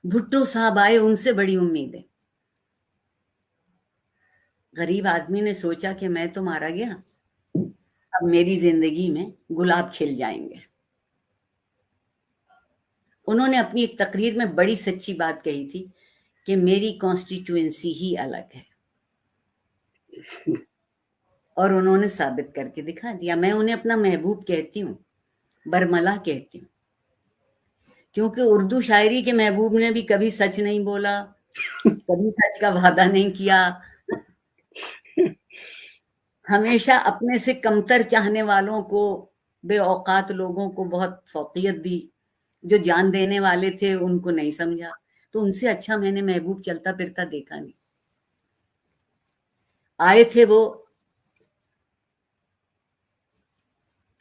भुट्टो साहब आए, उनसे बड़ी उम्मीदें। गरीब आदमी ने सोचा कि मैं तो मारा गया, अब मेरी जिंदगी में गुलाब खिल जाएंगे। उन्होंने अपनी एक तकरीर में बड़ी सच्ची बात कही थी कि मेरी कॉन्स्टिट्यूएंसी ही अलग है, और उन्होंने साबित करके दिखा दिया। मैं उन्हें अपना महबूब कहती हूँ, बरमला कहती हूँ, क्योंकि उर्दू शायरी के महबूब ने भी कभी सच नहीं बोला, कभी सच का वादा नहीं किया, हमेशा अपने से कमतर चाहने वालों को, बेऔकात लोगों को बहुत फौकियत दी, जो जान देने वाले थे उनको नहीं समझा। तो उनसे अच्छा मैंने महबूब चलता फिरता देखा नहीं। आए थे वो,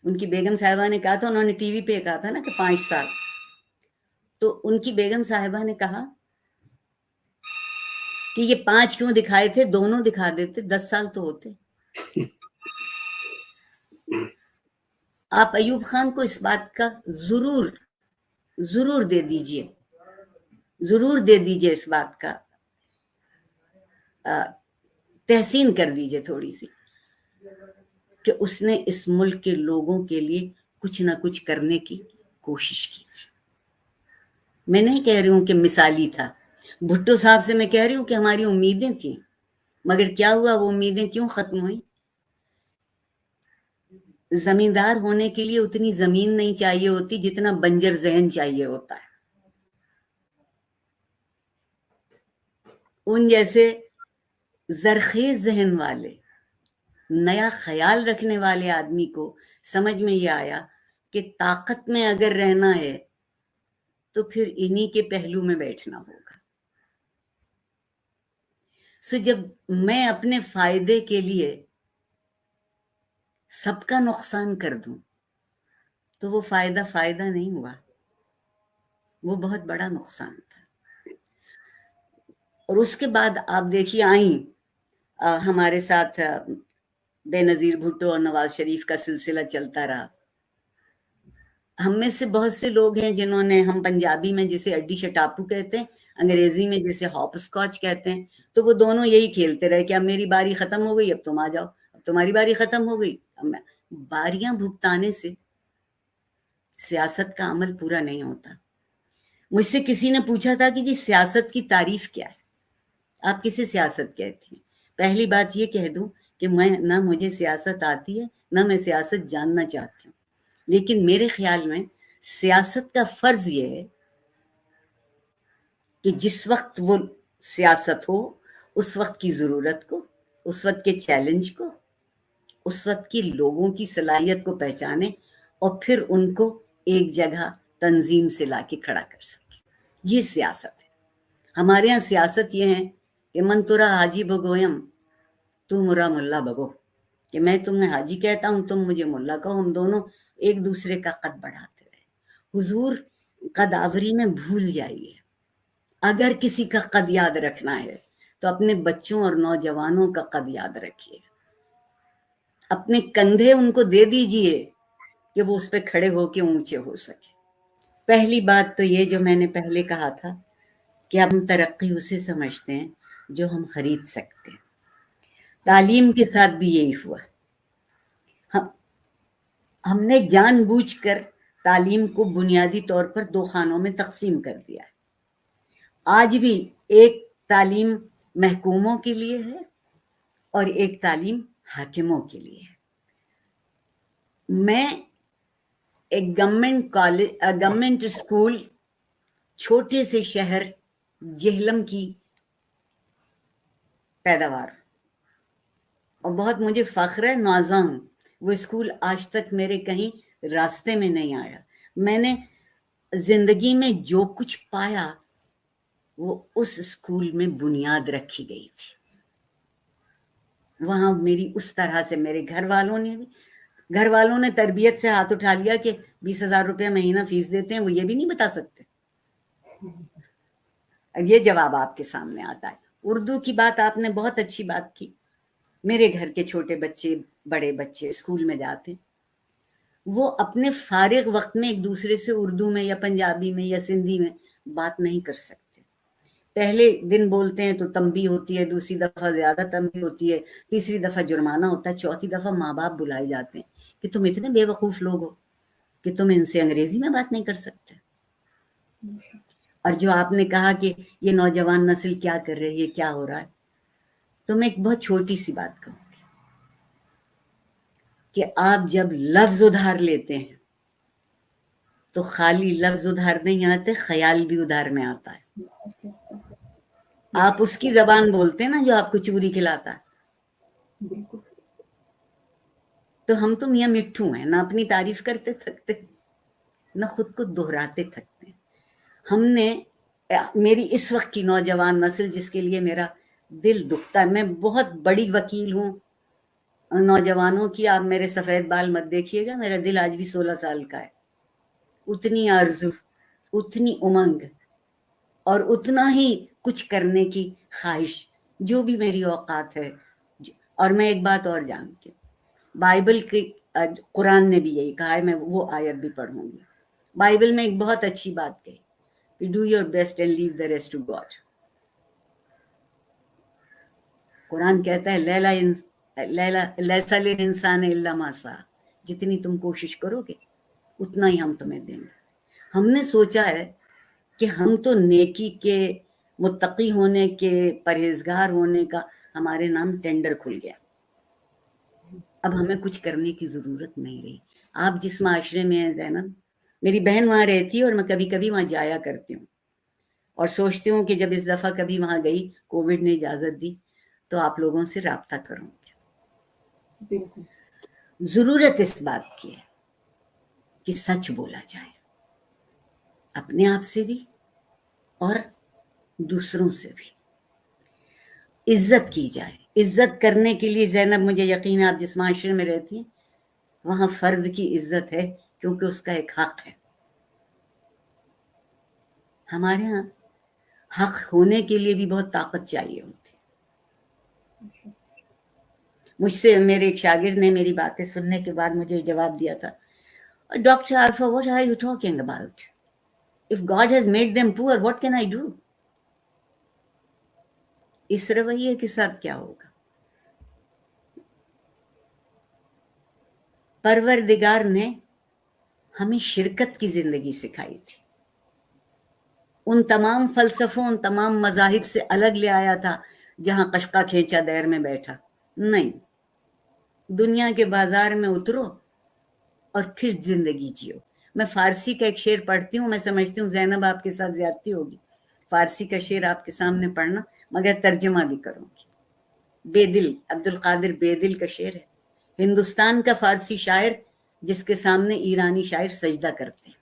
उनकी बेगम साहिबा ने कहा था, उन्होंने टीवी पे कहा था ना कि 5 साल, तो उनकी बेगम साहिबा ने कहा कि ये 5 क्यों दिखाए थे, दोनों दिखा देते, 10 साल तो होते। आप अयूब खान को इस बात का जरूर दे दीजिए, जरूर दे दीजिए, इस बात का तहसीन कर दीजिए थोड़ी सी, कि उसने इस मुल्क के लोगों के लिए कुछ ना कुछ करने की कोशिश की थी। मैं नहीं कह रही हूं कि मिसाली था, भुट्टो साहब से मैं कह रही हूं कि हमारी उम्मीदें थी, मगर क्या हुआ, वो उम्मीदें क्यों खत्म हुई? जमींदार होने के लिए उतनी जमीन नहीं चाहिए होती जितना बंजर जहन चाहिए होता है। उन जैसे जरखेज जहन वाले, नया ख्याल रखने वाले आदमी को समझ में ये आया कि ताकत में अगर रहना है तो फिर इन्हीं के पहलू में बैठना होगा। सो जब मैं अपने फायदे के लिए सबका नुकसान कर दूं तो वो फायदा नहीं हुआ, वो बहुत बड़ा नुकसान था। और उसके बाद आप देखिए, आई हमारे साथ बेनजीर भुट्टो और नवाज शरीफ का सिलसिला चलता रहा। हम में से बहुत से लोग हैं जिन्होंने, हम पंजाबी में जिसे अड्डी शटापू कहते हैं, अंग्रेजी में जिसे हॉप स्कॉच कहते हैं, तो वो दोनों यही खेलते रहे कि अब मेरी बारी खत्म हो गई, अब तुम आ जाओ, अब तुम्हारी बारी खत्म हो गई, अब मैं। बारियां भुगताने से सियासत का अमल पूरा नहीं होता। मुझसे किसी ने पूछा था कि जी सियासत की तारीफ क्या है, आप किसे सियासत कहती हैं? पहली बात ये कह दूं कि मैं, ना मुझे सियासत आती है, ना मैं सियासत जानना चाहती हूँ, लेकिन मेरे ख्याल में सियासत का फर्ज ये है कि जिस वक्त वो सियासत हो, उस वक्त की जरूरत को, उस वक्त के चैलेंज को, उस वक्त की लोगों की सलाहियत को पहचाने और फिर उनको एक जगह तंजीम से लाके खड़ा कर सके। ये सियासत है। हमारे यहाँ सियासत ये है कि मन तुरा हाजी बगोयम, तू मुरा मुल्ला बगो, कि मैं तुम्हें हाजी कहता हूं, तुम मुझे मुल्ला कहो, हम दोनों एक दूसरे का कद बढ़ाते रहे। हुजूर, कदावरी में भूल जाइए। अगर किसी का कद याद रखना है तो अपने बच्चों और नौजवानों का कद याद रखिए, अपने कंधे उनको दे दीजिए कि वो उस पर खड़े होके ऊंचे हो सके। पहली बात तो ये जो मैंने पहले कहा था कि हम तरक्की उसे समझते हैं जो हम खरीद सकते हैं। तालीम के साथ भी यही हुआ। हमने जानबूझकर तालीम को बुनियादी तौर पर 2 खानों में तकसीम कर दिया है। आज भी एक तालीम महकूमों के लिए है और एक तालीम हाकिमों के लिए है। मैं एक गवर्नमेंट स्कूल, छोटे से शहर जेहलम की पैदावार, और बहुत मुझे फख्र है, नाज़ा हूं, वो स्कूल आज तक मेरे कहीं रास्ते में नहीं आया। मैंने जिंदगी में जो कुछ पाया वो उस स्कूल में बुनियाद रखी गई थी। वहां मेरी उस तरह से मेरे घर वालों ने तरबियत से हाथ उठा लिया कि 20,000 रुपया महीना फीस देते हैं, वो ये भी नहीं बता सकते। ये जवाब आपके सामने आता है। उर्दू की बात आपने बहुत अच्छी बात की। मेरे घर के छोटे बच्चे, बड़े बच्चे स्कूल में जाते, वो अपने फारिग वक्त में एक दूसरे से उर्दू में या पंजाबी में या सिंधी में बात नहीं कर सकते। پہلے دن بولتے ہیں تو تنبیہ ہوتی ہے، دوسری دفعہ زیادہ تنبیہ ہوتی ہے، تیسری دفعہ جرمانہ ہوتا ہے، چوتھی دفعہ ماں باپ بلائے جاتے ہیں کہ تم اتنے بے وقوف لوگ ہو کہ تم ان سے انگریزی میں بات نہیں کر سکتے۔ اور جو آپ نے کہا کہ یہ نوجوان نسل کیا کر رہی ہے، کیا ہو رہا ہے، تو میں ایک بہت چھوٹی سی بات کہوں گی کہ آپ جب لفظ ادھار لیتے ہیں تو خالی لفظ ادھار نہیں آتے، خیال بھی ادھار میں آتا ہے۔ آپ اس کی زبان بولتے ہیں نا جو آپ کو چوری کھلاتا ہے۔ تو ہم تو میاں مٹھو ہیں، نہ اپنی تعریف کرتے تھکتے نہ خود کو دہراتے تھکتے۔ ہم نے، میری اس وقت کی نوجوان نسل جس کے لیے میرا دل دکھتا ہے، میں بہت بڑی وکیل ہوں نوجوانوں کی، آپ میرے سفید بال مت دیکھیے گا، میرا دل آج بھی 16 سال کا ہے، اتنی آرزو، اتنی امنگ اور اتنا ہی کچھ کرنے کی خواہش جو بھی میری اوقات ہے۔ اور میں ایک بات اور جانتی ہوں، بائبل کی، قرآن نے بھی یہی کہا ہے، میں وہ آیت بھی پڑھوں گی۔ بائبل میں ایک بہت اچھی بات کہی کہ do your best and leave the rest to God. قرآن کہتا ہے لیسا للانسان الا ما سعی، جتنی تم کوشش کرو گے اتنا ہی ہم تمہیں دیں گے۔ ہم نے سوچا ہے کہ ہم تو نیکی کے، متقی ہونے کے، پرہیزگار ہونے کا ہمارے نام ٹینڈر کھل گیا، اب ہمیں کچھ کرنے کی ضرورت نہیں رہی۔ آپ جس معاشرے میں ہیں زینب، میری بہن وہاں رہتی ہے اور میں کبھی کبھی وہاں جایا کرتی ہوں اور سوچتی ہوں کہ جب اس دفعہ کبھی وہاں گئی، کووڈ نے اجازت دی، تو آپ لوگوں سے رابطہ کروں گی۔ ضرورت اس بات کی ہے کہ سچ بولا جائے، اپنے آپ سے بھی اور دوسروں سے بھی، عزت کی جائے۔ عزت کرنے کے لیے زینب، مجھے یقین ہے آپ جس معاشرے میں رہتی ہیں وہاں فرد کی عزت ہے کیونکہ اس کا ایک حق ہے۔ ہمارے ہاں حق ہونے کے لیے بھی بہت طاقت چاہیے ہوتی۔ مجھ سے میرے ایک شاگرد نے میری باتیں سننے کے بعد مجھے جواب دیا تھا، doctor Arifa what are you talking about? If God has made them poor, what can I do? اس رویے کے ساتھ کیا ہوگا؟ پروردگار نے ہمیں شرکت کی زندگی سکھائی تھی، ان تمام فلسفوں، ان تمام مذاہب سے الگ لے آیا تھا جہاں قشقہ کھینچا دیر میں بیٹھا۔ نہیں، دنیا کے بازار میں اترو اور پھر زندگی جیو۔ میں فارسی کا ایک شعر پڑھتی ہوں، میں سمجھتی ہوں زینب آپ کے ساتھ زیادتی ہوگی، فارسی کا شعر آپ کے سامنے پڑھنا، مگر ترجمہ بھی کروں گی۔ بے دل، عبدالقادر بے دل کا شعر ہے، ہندوستان کا فارسی شاعر جس کے سامنے ایرانی شاعر سجدہ کرتے ہیں۔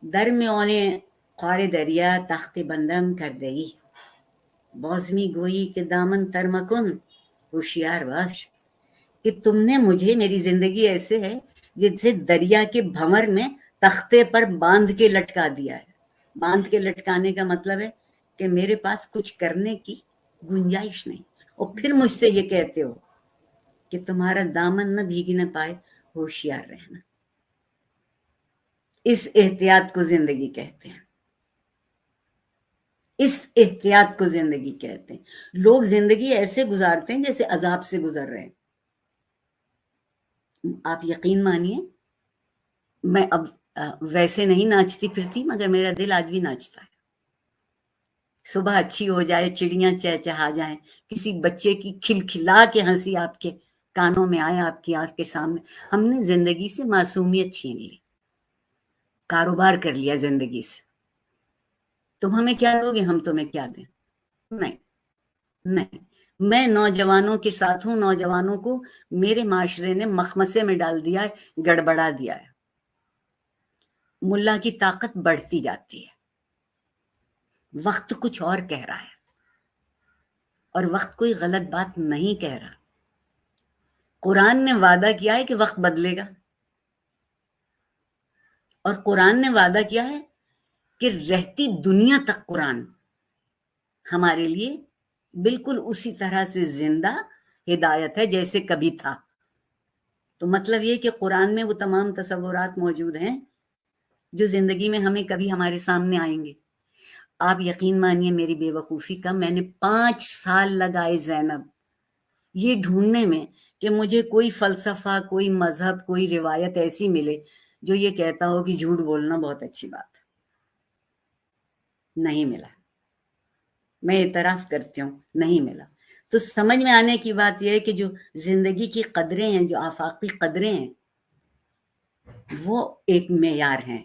در میں اونے خوار دریا تخت بندم کر دئی، بوزمی گوئی کہ دامن تر مکن ہوشیار باش، کہ تم نے مجھے، میری زندگی ایسے ہے جیسے دریا کے بھنور میں تختے پر باندھ کے لٹکا دیا ہے۔ باندھ کے لٹکانے کا مطلب ہے کہ میرے پاس کچھ کرنے کی گنجائش نہیں، اور پھر مجھ سے یہ کہتے ہو کہ تمہارا دامن نہ بھیگنے پائے، ہوشیار رہنا۔ اس احتیاط کو زندگی کہتے ہیں، اس احتیاط کو زندگی کہتے ہیں۔ لوگ زندگی ایسے گزارتے ہیں جیسے عذاب سے گزر رہے ہیں۔ آپ یقین مانیے، میں اب ویسے نہیں ناچتی پھرتی، مگر میرا دل آج بھی ناچتا ہے۔ صبح اچھی ہو جائے، چڑیاں چہچہا جائیں، کسی بچے کی کھلکھلا کے ہنسی آپ کے کانوں میں آئے، آپ کی آنکھ کے سامنے، ہم نے زندگی سے معصومیت چھین لی، کاروبار کر لیا زندگی سے۔ تم ہمیں کیا دو گے، ہم تمہیں کیا دیں؟ نہیں نہیں، میں نوجوانوں کے ساتھ ہوں، نوجوانوں کو میرے معاشرے نے مخمسے میں ڈال دیا ہے، گڑبڑا دیا ہے۔ ملا کی طاقت بڑھتی جاتی ہے، وقت کچھ اور کہہ رہا ہے، اور وقت کوئی غلط بات نہیں کہہ رہا۔ قرآن نے وعدہ کیا ہے کہ وقت بدلے گا، اور قرآن نے وعدہ کیا ہے کہ رہتی دنیا تک قرآن ہمارے لیے بالکل اسی طرح سے زندہ ہدایت ہے جیسے کبھی تھا۔ تو مطلب یہ کہ قرآن میں وہ تمام تصورات موجود ہیں جو زندگی میں ہمیں کبھی ہمارے سامنے آئیں گے۔ आप यकीन मानिए मेरी बेवकूफ़ी का, मैंने 5 साल लगाए ज़ैनब ये ढूंढने में कि मुझे कोई फ़लसफ़ा, कोई मज़हब, कोई रिवायत ऐसी मिले जो ये कहता हो कि झूठ बोलना बहुत अच्छी बात है। नहीं मिला, मैं इतराफ़ करती हूँ, नहीं मिला। तो समझ में आने की बात ये है कि जो ज़िंदगी की कदरें हैं, जो आफ़ाक़ी कदरें हैं, वो एक मेयार हैं।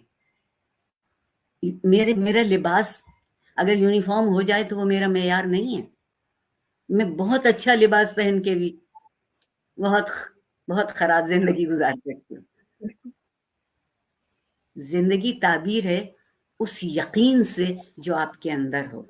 मेरा लिबास अगर यूनिफ़ॉर्म हो जाए तो वो मेरा मेयार नहीं है। मैं बहुत अच्छा लिबास पहन के भी बहुत बहुत ख़राब ज़िंदगी गुज़ार सकती हूँ। ज़िंदगी ताबीर है उस यकीन से जो आपके अंदर हो।